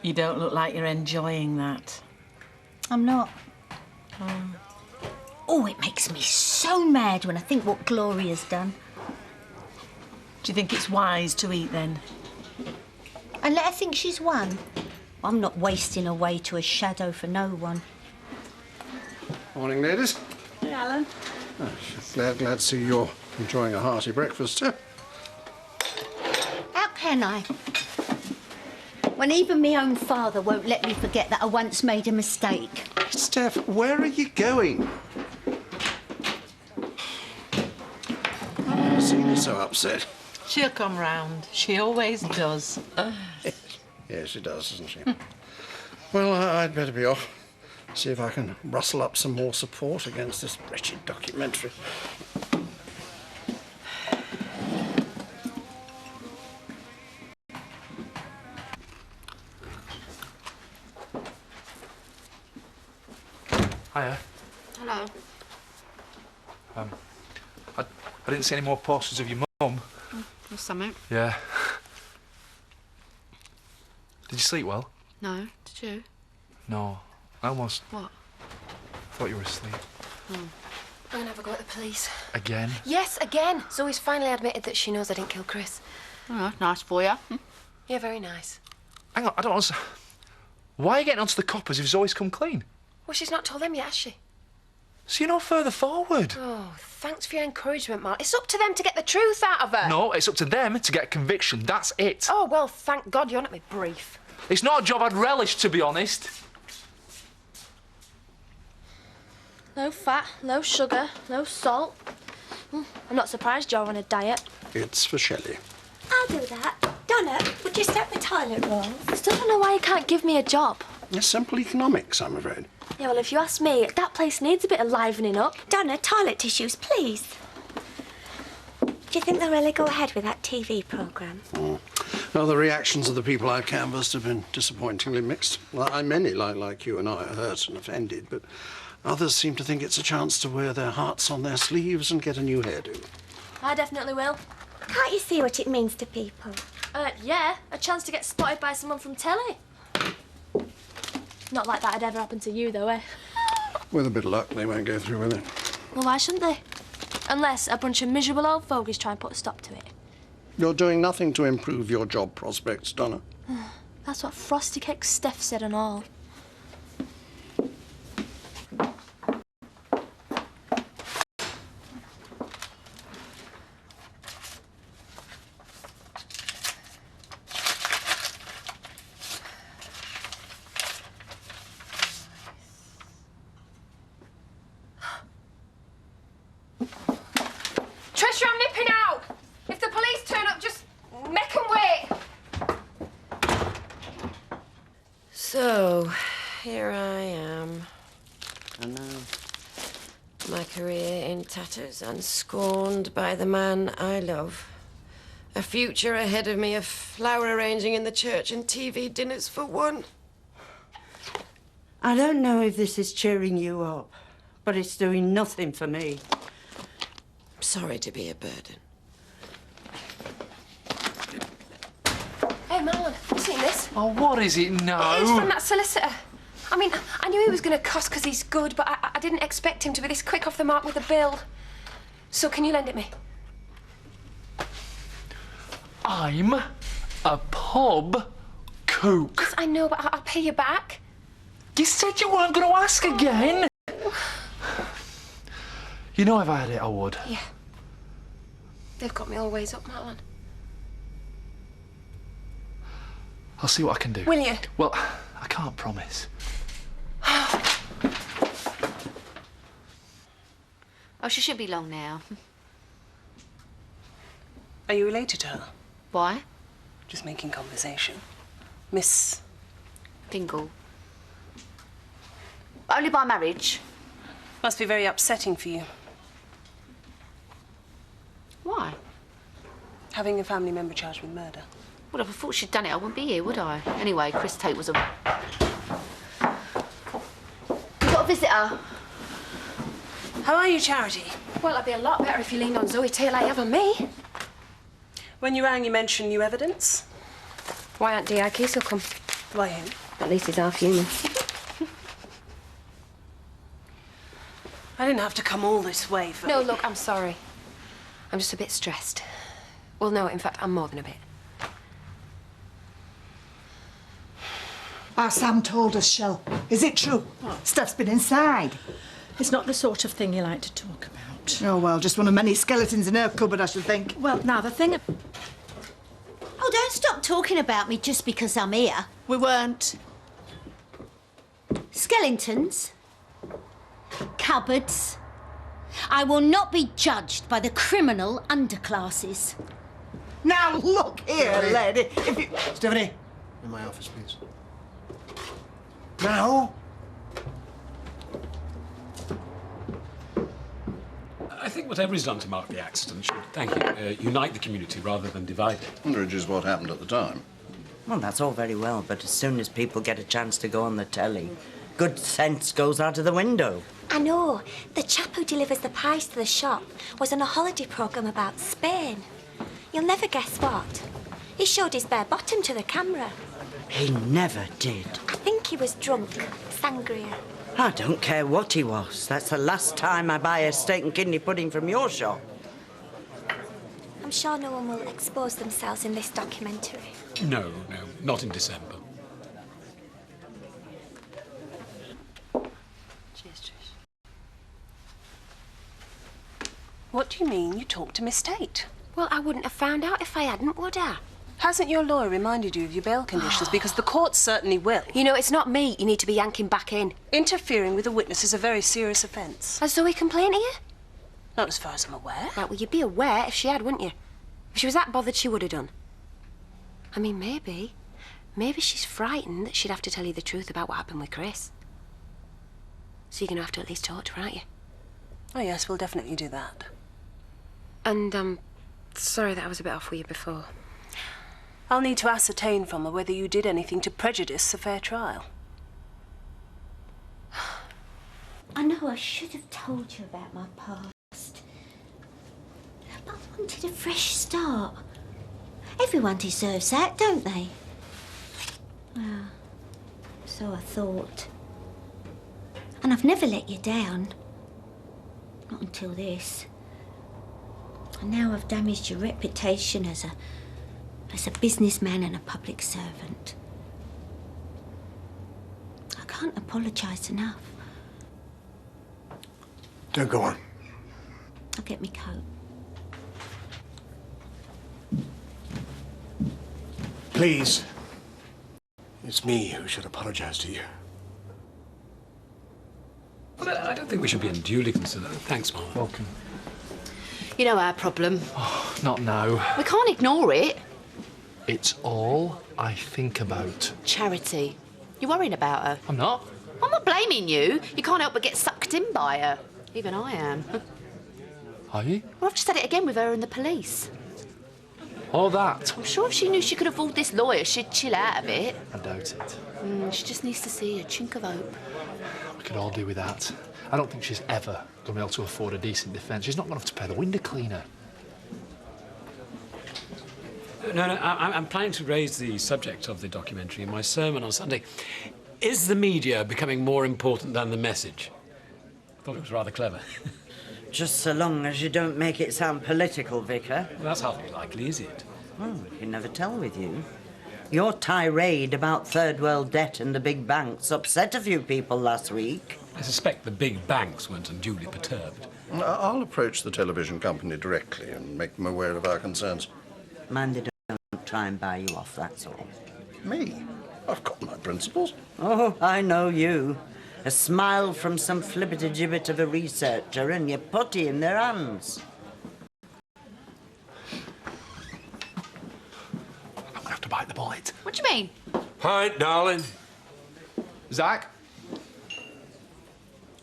You don't look like you're enjoying that. I'm not. Oh. Oh, it makes me so mad when I think what Gloria's done. Do you think it's wise to eat, then? And let her think she's won. I'm not wasting away to a shadow for no one. Morning, ladies. Hey, Alan. Oh, glad to see you're enjoying a hearty breakfast, too. How can I? When even my own father won't let me forget that I once made a mistake. Steph, where are you going? I've never seen you so upset. She'll come round. She always does. Yes, she does, doesn't she? Well, I'd better be off. See if I can rustle up some more support against this wretched documentary. Hiya. Hello. I didn't see any more posters of your mum. There's something. Yeah. Did you sleep well? No. Did you? No. I almost What? thought you were asleep. I'm gonna have a go at the police. Again? Yes, again. Zoe's finally admitted that she knows I didn't kill Chris. Oh, nice for you. Yeah, very nice. Hang on, I don't understand. Why are you getting onto the coppers if Zoe's come clean? Well, she's not told them yet, has she? So you're no further forward. Oh, thanks for your encouragement, Mark. It's up to them to get the truth out of her. No, it's up to them to get a conviction. That's it. Oh, well, thank God you're not my brief. It's not a job I'd relish, to be honest. Low fat, low sugar, low salt. I'm not surprised you're on a diet. It's for Shelley. I'll do that. Donna, would you set the toilet roll? Still don't know why you can't give me a job. It's simple economics, I'm afraid. Yeah, well, if you ask me, that place needs a bit of livening up. Donna, toilet tissues, please. Do you think they'll really go ahead with that TV programme? Well, the reactions of the people I've canvassed have been disappointingly mixed. Well, many, like you and I, are hurt and offended, but others seem to think it's a chance to wear their hearts on their sleeves and get a new hairdo. I definitely will. Can't you see what it means to people? Yeah, a chance to get spotted by someone from telly. Not like that'd ever happen to you, though, eh? With a bit of luck, they won't go through with it. Well, why shouldn't they? Unless a bunch of miserable old fogies try and put a stop to it. You're doing nothing to improve your job prospects, Donna. That's what Frosty Cake Steph said and all. Trisha, I'm nipping out. If the police turn up, just make them wait. So, here I am. I know. My career in tatters and scorned by the man I love. A future ahead of me of flower arranging in the church and TV dinners for one. I don't know if this is cheering you up, but it's doing nothing for me. I'm sorry to be a burden. Hey, Marlon, have you seen this? Oh, what is it now? It's from that solicitor. I mean, I knew he was going to cost because he's good, but I didn't expect him to be this quick off the mark with a bill. So can you lend it me? I'm a pub cook. Yes, I know, but I'll pay you back. You said you weren't going to ask again. You know if I had it, I would. Yeah. They've got me all ways up, Marlon. I'll see what I can do. Will you? Well, I can't promise. Oh, she should be long now. Are you related to her? Why? Just making conversation. Miss... Dingle. Only by marriage. Must be very upsetting for you, Why? having a family member charged with murder. Well, if I thought she'd done it, I wouldn't be here, would I? Anyway, Chris Tate was a... We've got a visitor. How are you, Charity? Well, it'd be a lot better if you leaned on Zoe till I have on me. When you rang, you mentioned new evidence. Why Aunt D.I. Keys will come? Why him? At least he's half human. I didn't have to come all this way for... No, look, I'm sorry. I'm just a bit stressed. Well, no, in fact, I'm more than a bit. Our Sam told us, Shell. Is it true? Stuff's been inside. It's not the sort of thing you like to talk about. Oh, well, just one of many skeletons in her cupboard, I should think. Well, now, the thing... Oh, don't stop talking about me just because I'm here. We weren't. Skeletons. Cupboards. I will not be judged by the criminal underclasses. Now, look here, lady. If you... Stephanie, in my office, please. Now? I think whatever is done to mark the accident should, thank you, unite the community rather than divide it. Which is what happened at the time. Well, that's all very well, but as soon as people get a chance to go on the telly, good sense goes out of the window. I know. The chap who delivers the pies to the shop was on a holiday programme about Spain. You'll never guess what. He showed his bare bottom to the camera. He never did. I think he was drunk. Sangria. I don't care what he was. That's the last time I buy a steak and kidney pudding from your shop. I'm sure no one will expose themselves in this documentary. No, not in December. Cheers, Trish. What do you mean you talked to Miss Tate? Well, I wouldn't have found out if I hadn't, would I? Hasn't your lawyer reminded you of your bail conditions? Because the court certainly will. You know, it's not me you need to be yanking back in. Interfering with a witness is a very serious offence. Has Zoe complained to you? Not as far as I'm aware. Right, well, you'd be aware if she had, wouldn't you? If she was that bothered, she would have done. I mean, maybe she's frightened that she'd have to tell you the truth about what happened with Chris. So you're going to have to at least talk to her, aren't you? Oh, yes, we'll definitely do that. And I'm sorry that I was a bit off with you before. I'll need to ascertain from her whether you did anything to prejudice a fair trial. I know I should have told you about my past. But I wanted a fresh start. Everyone deserves that, don't they? Well, so I thought. And I've never let you down. Not until this. And now I've damaged your reputation as a businessman and a public servant. I can't apologise enough. Don't go on. I'll get me coat. Please. It's me who should apologise to you. Well, I don't think we should be unduly considerate. Thanks, Mama. Welcome. You know our problem. Oh, not now. We can't ignore it. It's all I think about. Charity. You worrying about her? I'm not. I'm not blaming you. You can't help but get sucked in by her. Even I am. Are you? Well, I've just had it again with her and the police. All that? I'm sure if she knew she could afford this lawyer, she'd chill out a bit. I doubt it. She just needs to see a chink of hope. We could all do with that. I don't think she's ever going to be able to afford a decent defence. She's not going to have to pay the window cleaner. No, I'm planning to raise the subject of the documentary in my sermon on Sunday. Is the media becoming more important than the message? I thought it was rather clever. Just so long as you don't make it sound political, Vicar. Well, that's hardly likely, is it? Well, you can never tell with you. Your tirade about third world debt and the big banks upset a few people last week. I suspect the big banks weren't unduly perturbed. I'll approach the television company directly and make them aware of our concerns. Mind they don't try and buy you off, that's all. Me? I've got my principles. Oh, I know you. A smile from some flippity-gibbet of a researcher and your putty in their hands. bite the bullet. What do you mean? Pint, darling. Zach?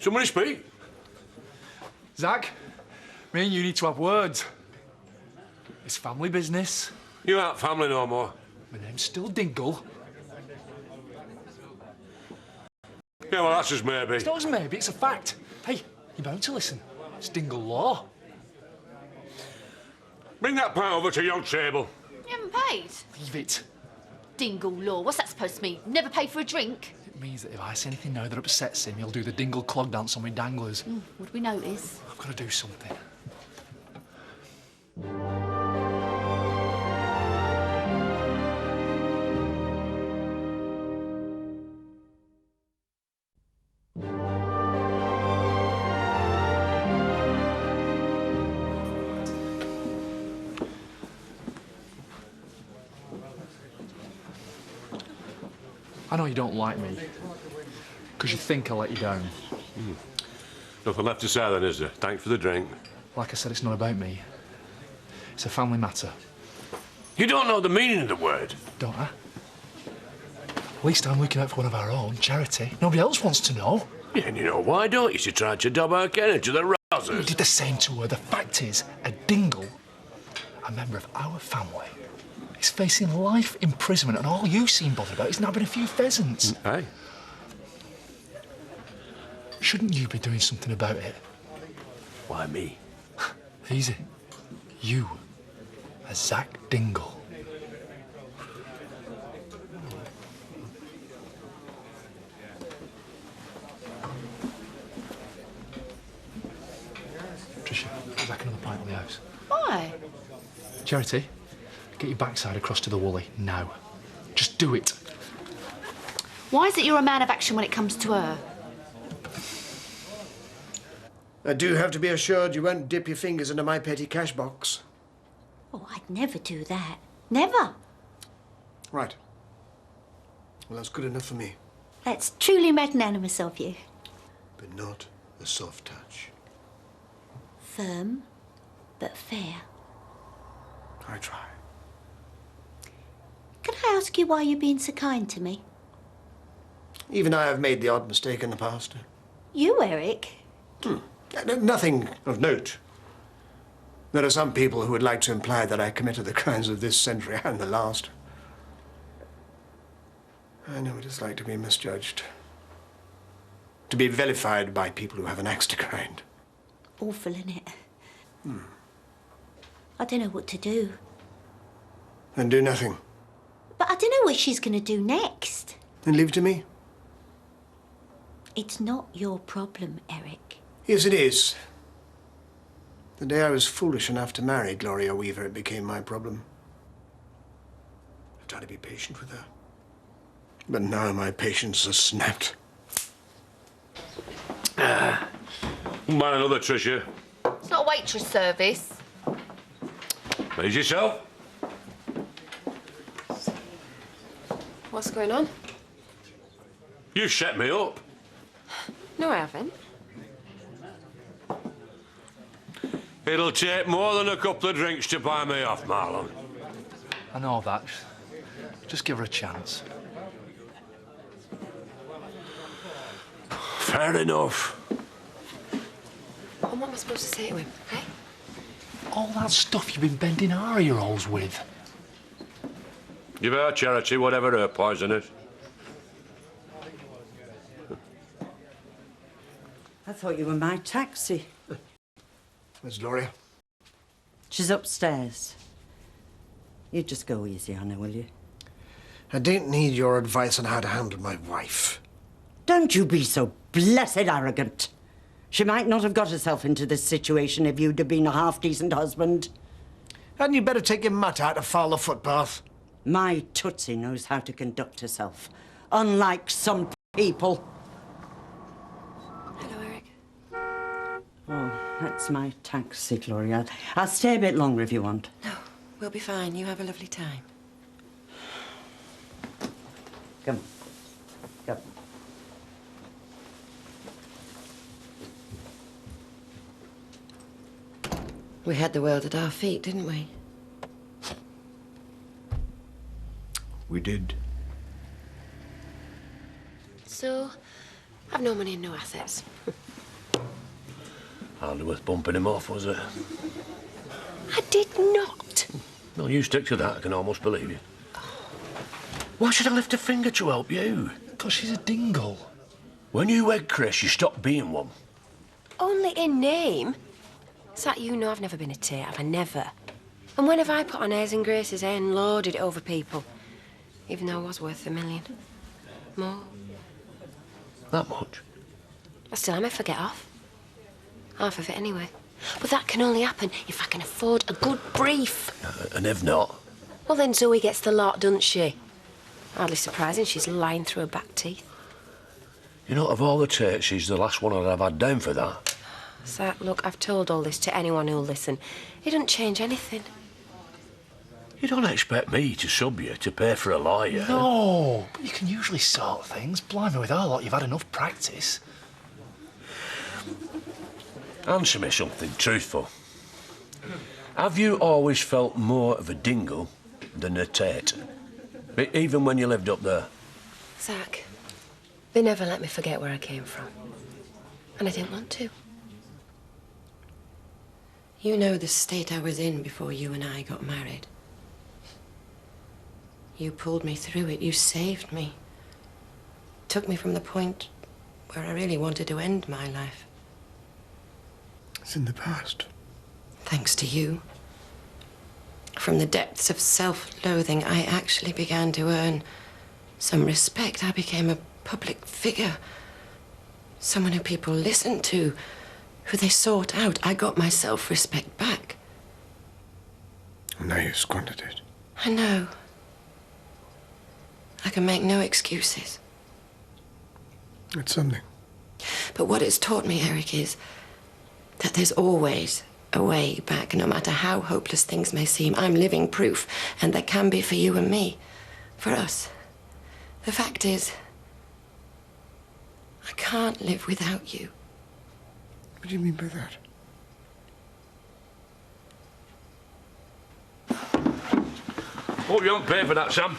Somebody speak. Zach, me and you need to have words. It's family business. You aren't family no more. My name's still Dingle. Yeah, well, that's just maybe. It's not as maybe, it's a fact. Hey, you're bound to listen. It's Dingle law. Bring that pint over to your table. You haven't paid? Leave it. Dingle law. What's that supposed to mean? Never pay for a drink? It means that if I say anything now that upsets him, he'll do the Dingle clog dance on me danglers. Would we notice? I've got to do something. I know you don't like me, because you think I'll let you down. Nothing left to say then, is there? Thanks for the drink. Like I said, it's not about me. It's a family matter. You don't know the meaning of the word. Don't I? At least I'm looking out for one of our own, Charity. Nobody else wants to know. Yeah, and you know why don't you? She tried to dob our Kenny to the You Rozzers. did the same to her. The fact is, a Dingle, a member of our family, is facing life imprisonment, and all you seem bothered about is nabbing a few pheasants. Hey? Shouldn't you be doing something about it? Why me? Easy. You, as Zach Dingle. Tricia, Zach another pint on the house. Why? Charity, get your backside across to the Woolly now. Just do it. Why is it you're a man of action when it comes to her? I do have to be assured you won't dip your fingers into my petty cash box. Oh, I'd never do that. Never. Right. Well, that's good enough for me. That's truly magnanimous of you. But not a soft touch. Firm, but fair. I try. Can I ask you why you're being so kind to me? Even I have made the odd mistake in the past. You, Eric? Nothing of note. There are some people who would like to imply that I committed the crimes of this century and the last. I know what it's like to be misjudged. To be vilified by people who have an axe to grind. Awful, innit? I don't know what to do. Then do nothing. But I don't know what she's going to do next. Then leave it to me. It's not your problem, Eric. Yes, it is. The day I was foolish enough to marry Gloria Weaver, it became my problem. I've tried to be patient with her. But now my patience has snapped. Man, another, Tricia. It's not a waitress service. Please yourself. What's going on? You set me up. No, I haven't. It'll take more than a couple of drinks to buy me off, Marlon. I know that. Just give her a chance. Fair enough. And what am I supposed to say to him, eh? All that stuff you've been bending our ear holes with. Give her Charity whatever her poison is. I thought you were my taxi. Where's Gloria? She's upstairs. You just go easy on her, will you? I don't need your advice on how to handle my wife. Don't you be so blessed arrogant. She might not have got herself into this situation if you'd have been a half-decent husband. Hadn't you better take your mutt out to follow the footpath? My Tootsie knows how to conduct herself, unlike some people. Hello, Eric. Oh, that's my taxi, Gloria. I'll stay a bit longer if you want. No, we'll be fine. You have a lovely time. Come on. Come. We had the world at our feet, didn't we? We did. So, I've no money and no assets. Hardly worth bumping him off, was it? I did not. Well, you stick to that, I can almost believe you. Why should I lift a finger to help you? Because she's a dingle. When you wed Chris, you stopped being one. Only in name. Sat, you know I've never been a tit, have I? Never. And when have I put on airs and graces, and lorded it over people? Even though I was worth $1 million. More. That much? I still am if I get off. Half of it anyway. But that can only happen if I can afford a good brief. And if not? Well, then Zoe gets the lot, doesn't she? Hardly surprising she's lying through her back teeth. You know, of all the tates, she's the last one I'd have had down for that. Zach, look, I've told all this to anyone who'll listen. It doesn't change anything. You don't expect me to sub you to pay for a lawyer. No, but you can usually sort things. Blimey, with our lot, you've had enough practice. Answer me something truthful. Have you always felt more of a dingle than a tate? Even when you lived up there? Zach, they never let me forget where I came from. And I didn't want to. You know the state I was in before you and I got married. You pulled me through it. You saved me. Took me from the point where I really wanted to end my life. It's in the past. Thanks to you. From the depths of self-loathing, I actually began to earn some respect. I became a public figure. Someone who people listened to, who they sought out. I got my self-respect back. And now you've squandered it. I know. I can make no excuses. It's something. But what it's taught me, Eric, is that there's always a way back, no matter how hopeless things may seem. I'm living proof, and there can be for you and me, for us. The fact is, I can't live without you. What do you mean by that? Hope you haven't paid for that, Sam.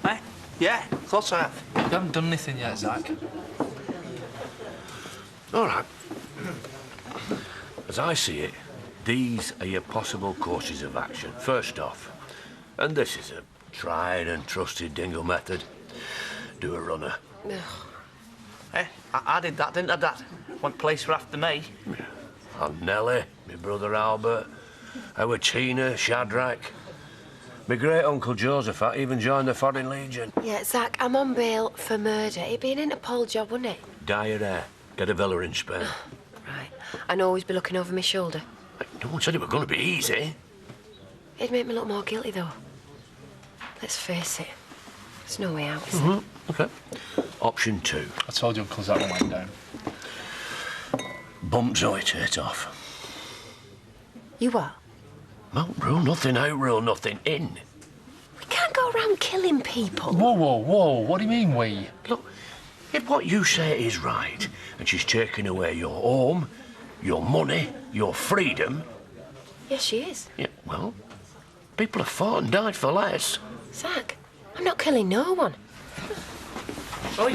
Eh? Yeah, of course I have. You haven't done anything yet, Zach. All right. As I see it, these are your possible courses of action. First off, and this is a tried and trusted dingle method, do a runner. Eh? I did that, didn't I, Dad? One place were after me. Yeah. And Nellie, my brother Albert, our Tina, Shadrach. My great-uncle Joseph even joined the Foreign Legion. Yeah, Zach, I'm on bail for murder. It'd be an Interpol job, wouldn't it? Dye your hair, get a villa in Spain. Right. And always be looking over my shoulder. No one said it was going to be easy. It'd make me look more guilty, though. Let's face it. There's no way out, is there? OK. Option 2. I told you Uncle Zach went down. Bump Zoe Tate off. You what? Well, rule nothing out, rule nothing in. We can't go around killing people. Whoa, whoa, whoa. What do you mean, we? Look, if what you say is right, and she's taking away your home, your money, your freedom... Yes, she is. Yeah, well, people have fought and died for less. Zach, I'm not killing no one. Oi!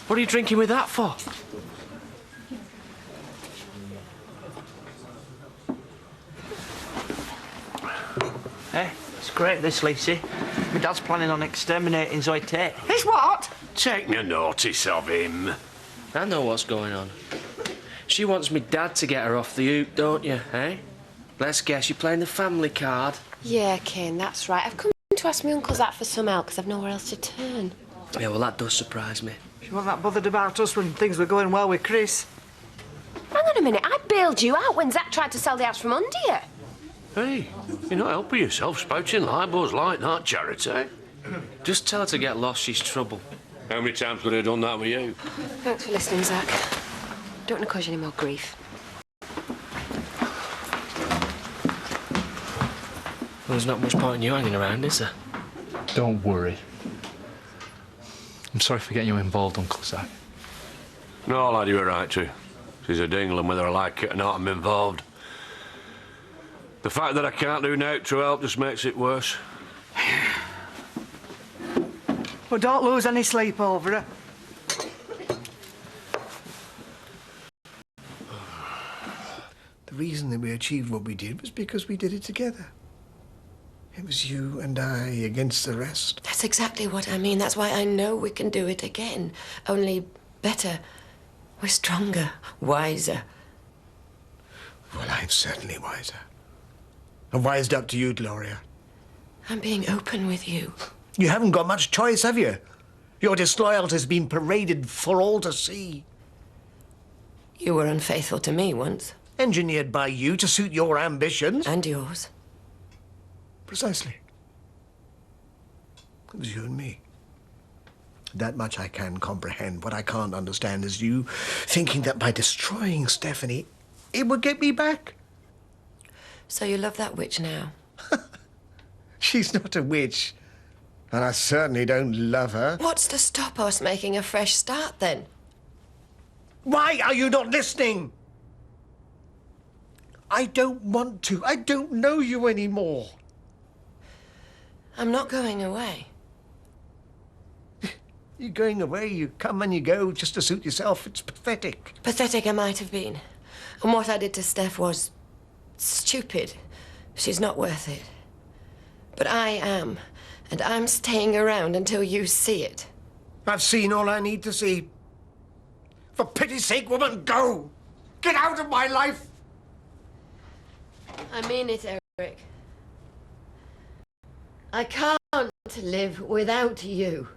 What are you drinking with that for? Eh? It's great, this, Lacey. My dad's planning on exterminating Zoe Tate. He's what? Take no notice of him. I know what's going on. She wants me dad to get her off the hook, don't you, eh? Let's guess you're playing the family card. Yeah, Kane, that's right. I've come to ask my Uncle Zach for some help because I've nowhere else to turn. Yeah, well, that does surprise me. She wasn't that bothered about us when things were going well with Chris. Hang on a minute, I bailed you out when Zach tried to sell the house from under you. Hey, you're not helping yourself spouting libels like that, Charity. Just tell her to get lost, she's trouble. How many times would I have done that with you? Thanks for listening, Zach. Don't want to cause you any more grief. Well, there's not much point in you hanging around, is there? Don't worry. I'm sorry for getting you involved, Uncle Zach. No, lad, you were right to. She's a dingle, and whether I like it or not, I'm involved. The fact that I can't do naught to help just makes it worse. Well, don't lose any sleep over it. The reason that we achieved what we did was because we did it together. It was you and I against the rest. That's exactly what I mean. That's why I know we can do it again. Only better. We're stronger, wiser. Well, I'm certainly wiser. I'm wised up to you, Gloria. I'm being open with you. You haven't got much choice, have you? Your disloyalty's been paraded for all to see. You were unfaithful to me once. Engineered by you to suit your ambitions. And yours. Precisely. It was you and me. That much I can comprehend. What I can't understand is you thinking that by destroying Stephanie, it would get me back. So you love that witch now? She's not a witch. And I certainly don't love her. What's to stop us making a fresh start, then? Why are you not listening? I don't want to. I don't know you anymore. I'm not going away. You're going away. You come and you go just to suit yourself. It's pathetic. Pathetic I might have been. And what I did to Steph was stupid. She's not worth it. But I am. And I'm staying around until you see it. I've seen all I need to see. For pity's sake, woman, go! Get out of my life! I mean it, Eric. I can't live without you.